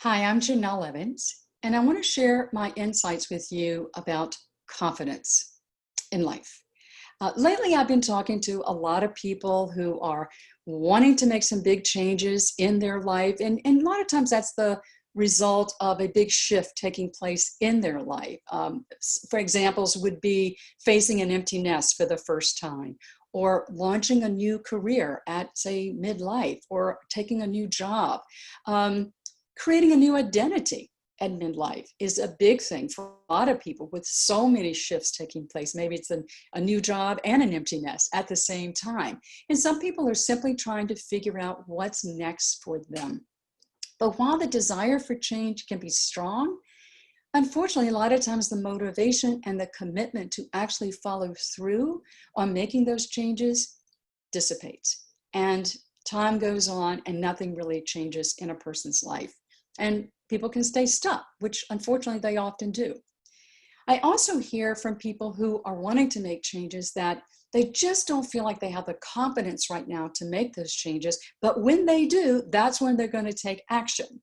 Hi, I'm Jennell Evans, and I want to share my insights with you about confidence in life. Lately, I've been talking to a lot of people who are wanting to make some big changes in their life, and a lot of times that's the result of a big shift taking place in their life. For examples would be facing an empty nest for the first time, or launching a new career at, say, midlife, or taking a new job. Um, Creating a new identity at midlife is a big thing for a lot of people with so many shifts taking place. Maybe it's a new job and an empty nest at the same time. And some people are simply trying to figure out what's next for them. But while the desire for change can be strong, unfortunately, a lot of times the motivation and the commitment to actually follow through on making those changes dissipates. And time goes on and nothing really changes in a person's life. And people can stay stuck, which unfortunately they often do. I also hear from people who are wanting to make changes that they just don't feel like they have the confidence right now to make those changes. But when they do, that's when they're going to take action.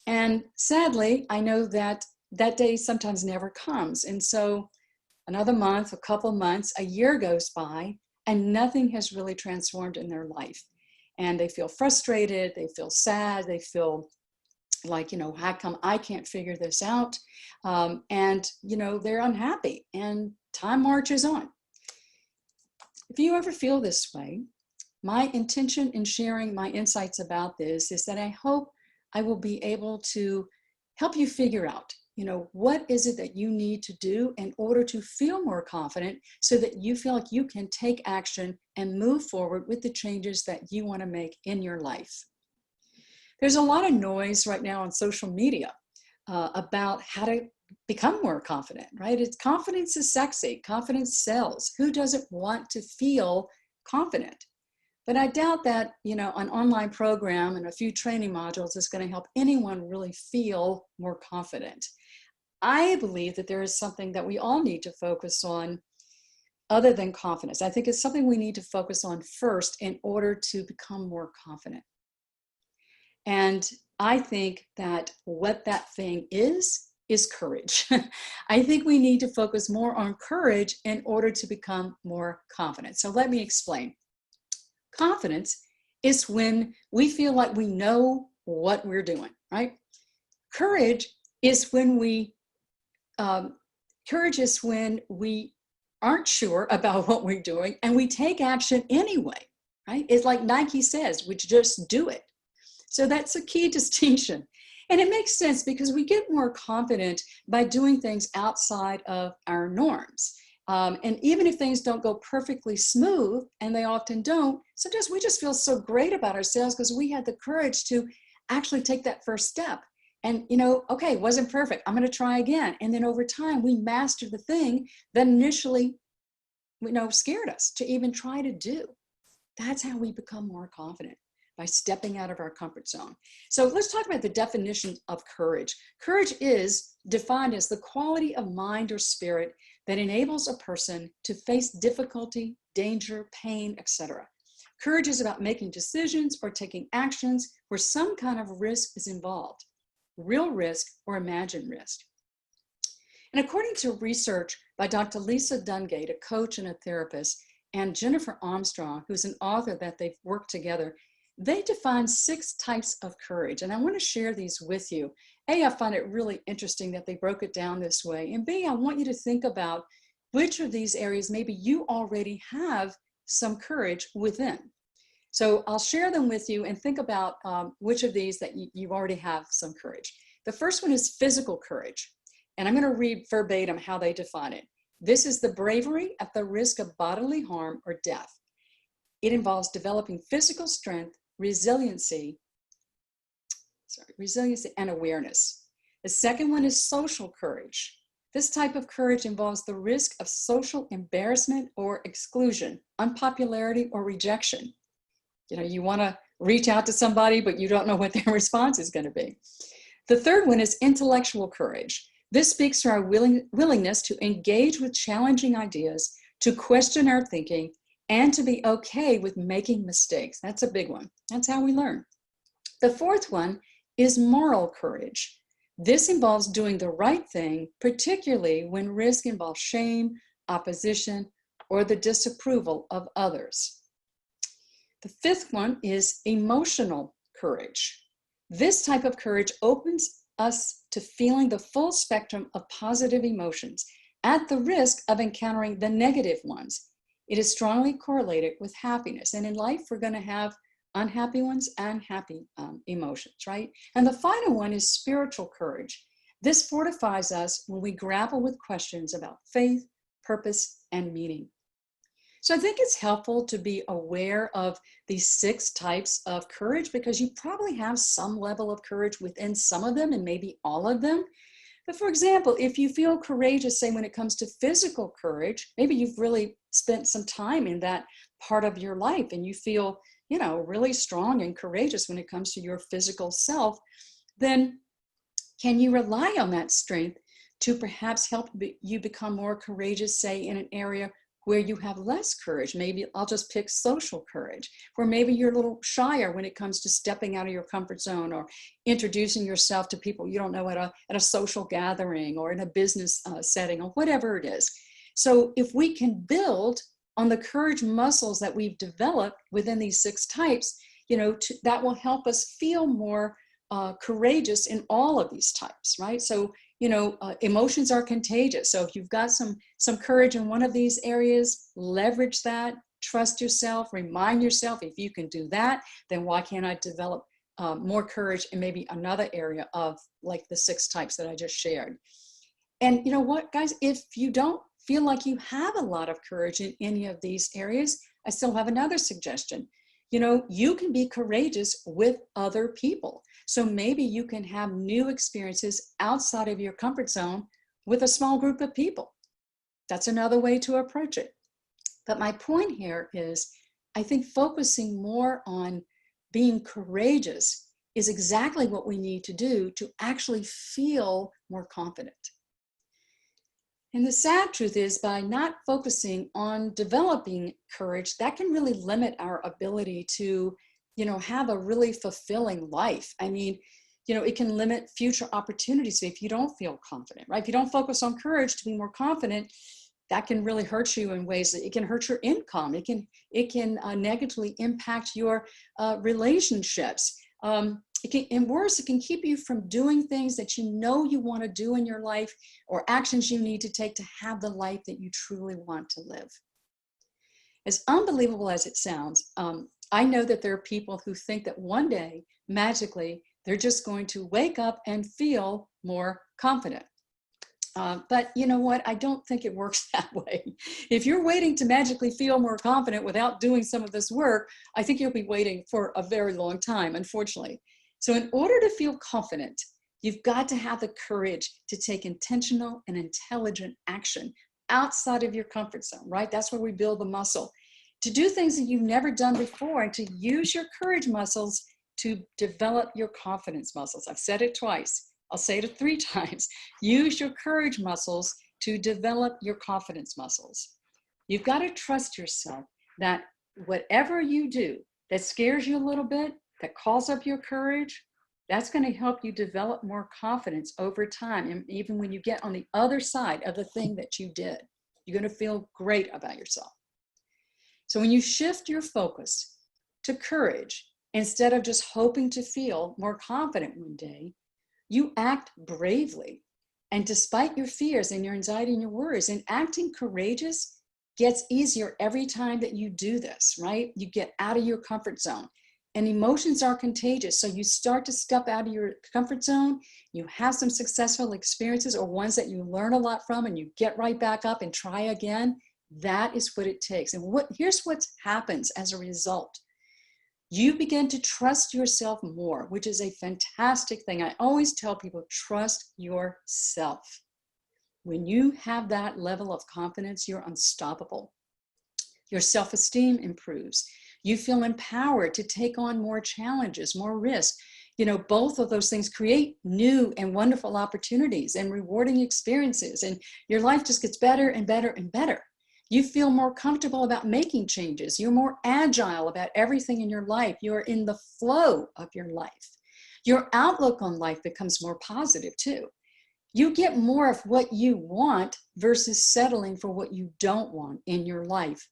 And sadly, I know that that day sometimes never comes. And so another month, a couple months, a year goes by, and nothing has really transformed in their life. And they feel frustrated, they feel sad, they feel like, how come I can't figure this out? They're unhappy, and time marches on. If you ever feel this way, my intention in sharing my insights about this is that I hope I will be able to help you figure out, what is it that you need to do in order to feel more confident so that you feel like you can take action and move forward with the changes that you want to make in your life. There's a lot of noise right now on social media about how to become more confident, right? Confidence is sexy. Confidence sells. Who doesn't want to feel confident? But I doubt that, an online program and a few training modules is going to help anyone really feel more confident. I believe that there is something that we all need to focus on other than confidence. I think it's something we need to focus on first in order to become more confident. And I think that what that thing is courage. I think we need to focus more on courage in order to become more confident. So let me explain. Confidence is when we feel like we know what we're doing, right? Courage is when we aren't sure about what we're doing and we take action anyway, right? It's like Nike says, we just do it. So that's a key distinction. And it makes sense because we get more confident by doing things outside of our norms. And even if things don't go perfectly smooth, and they often don't, sometimes we just feel so great about ourselves because we had the courage to actually take that first step. And, okay, it wasn't perfect. I'm going to try again. And then over time, we master the thing that initially, scared us to even try to do. That's how we become more confident, by stepping out of our comfort zone. So let's talk about the definition of courage. Courage is defined as the quality of mind or spirit that enables a person to face difficulty, danger, pain, etc. Courage is about making decisions or taking actions where some kind of risk is involved, real risk or imagined risk. And according to research by Dr. Lisa Dungate, a coach and a therapist, and Jennifer Armstrong, who's an author that they've worked together, they define 6 types of courage, and I want to share these with you. A, I find it really interesting that they broke it down this way, and B, I want you to think about which of these areas maybe you already have some courage within. So I'll share them with you and think about which of these that you already have some courage. The first one is physical courage, and I'm going to read verbatim how they define it. This is the bravery at the risk of bodily harm or death. It involves developing physical strength, resiliency and awareness. The second one is social courage. This type of courage involves the risk of social embarrassment or exclusion, unpopularity or rejection. You want to reach out to somebody, but you don't know what their response is going to be. The third one is intellectual courage. This speaks to our willingness to engage with challenging ideas, to question our thinking, and to be okay with making mistakes. That's a big one. That's how we learn. The fourth one is moral courage. This involves doing the right thing, particularly when risk involves shame, opposition, or the disapproval of others. The fifth one is emotional courage. This type of courage opens us to feeling the full spectrum of positive emotions at the risk of encountering the negative ones. It is strongly correlated with happiness. And in life, we're going to have unhappy ones and happy emotions, right? And the final one is spiritual courage. This fortifies us when we grapple with questions about faith, purpose, and meaning. So I think it's helpful to be aware of these 6 types of courage, because you probably have some level of courage within some of them and maybe all of them. But for example, if you feel courageous, say when it comes to physical courage, maybe you've really spent some time in that part of your life and you feel, really strong and courageous when it comes to your physical self, then can you rely on that strength to perhaps help you become more courageous, say in an area where you have less courage? Maybe I'll just pick social courage, where maybe you're a little shyer when it comes to stepping out of your comfort zone or introducing yourself to people you don't know at a social gathering or in a business setting or whatever it is. So if we can build on the courage muscles that we've developed within these 6 types, that will help us feel more courageous in all of these types, right? So emotions are contagious. So if you've got some courage in one of these areas, leverage that, trust yourself, remind yourself, if you can do that, then why can't I develop more courage in maybe another area of like the 6 types that I just shared? And you know what, guys, if you don't feel like you have a lot of courage in any of these areas, I still have another suggestion. You can be courageous with other people. So maybe you can have new experiences outside of your comfort zone with a small group of people. That's another way to approach it. But my point here is, I think focusing more on being courageous is exactly what we need to do to actually feel more confident. And the sad truth is, by not focusing on developing courage, that can really limit our ability to, have a really fulfilling life. I mean, it can limit future opportunities if you don't feel confident, right? If you don't focus on courage to be more confident, that can really hurt you in ways that it can hurt your income. It can negatively impact your relationships. And worse, it can keep you from doing things that you want to do in your life, or actions you need to take to have the life that you truly want to live. As unbelievable as it sounds, I know that there are people who think that one day, magically, they're just going to wake up and feel more confident. But you know what? I don't think it works that way. If you're waiting to magically feel more confident without doing some of this work, I think you'll be waiting for a very long time, unfortunately. So in order to feel confident, you've got to have the courage to take intentional and intelligent action outside of your comfort zone, right? That's where we build the muscle. To do things that you've never done before, and to use your courage muscles to develop your confidence muscles. I've said it twice. I'll say it 3 times. Use your courage muscles to develop your confidence muscles. You've got to trust yourself that whatever you do that scares you a little bit, that calls up your courage, that's going to help you develop more confidence over time. And even when you get on the other side of the thing that you did, you're going to feel great about yourself. So when you shift your focus to courage, instead of just hoping to feel more confident one day, you act bravely. And despite your fears and your anxiety and your worries, and acting courageous gets easier every time that you do this, right? You get out of your comfort zone. And emotions are contagious. So you start to step out of your comfort zone, you have some successful experiences or ones that you learn a lot from, and you get right back up and try again. That is what it takes. And here's what happens as a result. You begin to trust yourself more, which is a fantastic thing. I always tell people, trust yourself. When you have that level of confidence, you're unstoppable. Your self-esteem improves. You feel empowered to take on more challenges, more risks. Both of those things create new and wonderful opportunities and rewarding experiences. And your life just gets better and better and better. You feel more comfortable about making changes. You're more agile about everything in your life. You're in the flow of your life. Your outlook on life becomes more positive too. You get more of what you want versus settling for what you don't want in your life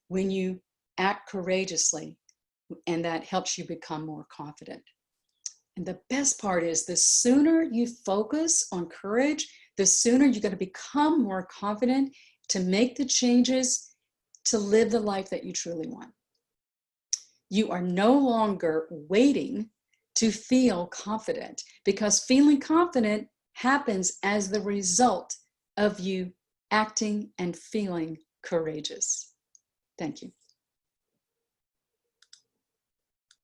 when you act courageously, and that helps you become more confident. And the best part is the sooner you focus on courage, the sooner you're going to become more confident to make the changes to live the life that you truly want. You are no longer waiting to feel confident, because feeling confident happens as the result of you acting and feeling courageous. Thank you.